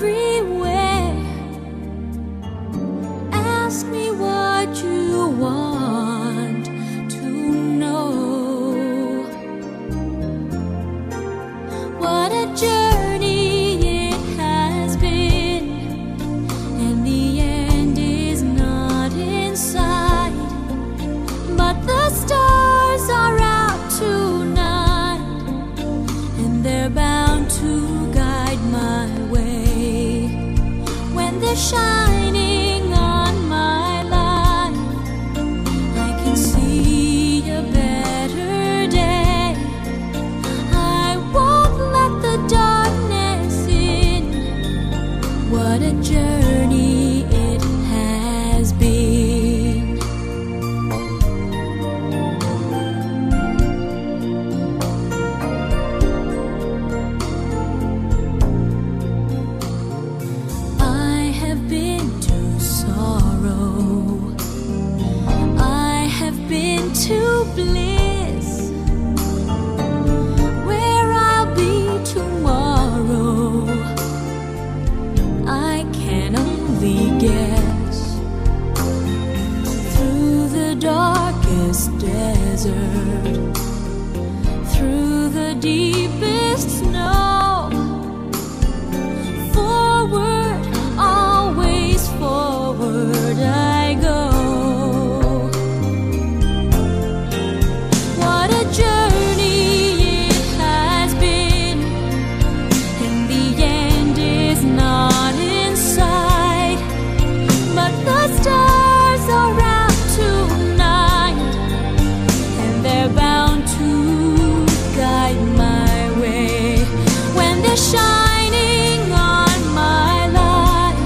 everywhere. Ask me what you want to know. What a journey it has been, and the end is not in sight. But the stars are out tonight, and they're bound to guide my way. When they're shining on my life, I can see a better day. I won't let the darkness in. What a journey it has been. I have been to sorrow, I have been to bliss. Where I'll be tomorrow, I can only guess. Through the darkest desert, through the deepest snow, forward, always forward I go. What a journey it has been, and the end is not in sight. But the stars are out tonight, and they're bound to guide my way. When they're shining on my life,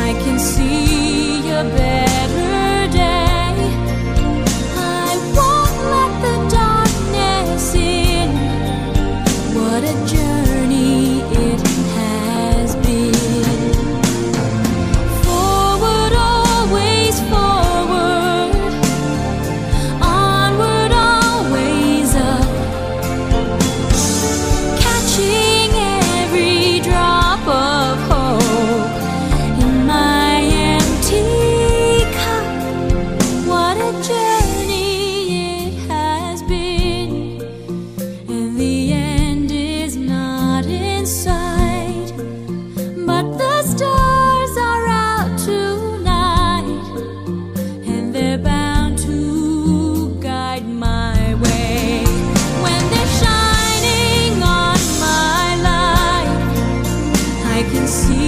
I can see a better day. I won't let the darkness in. What a journey it has been. Forward, always forward. Onward, always up. Catching every drop of hope in my empty cup. What a journey it has been, and the end is not in sight. But the stars are out tonight, and they're bound to guide my way. When they're shining on my life, I can see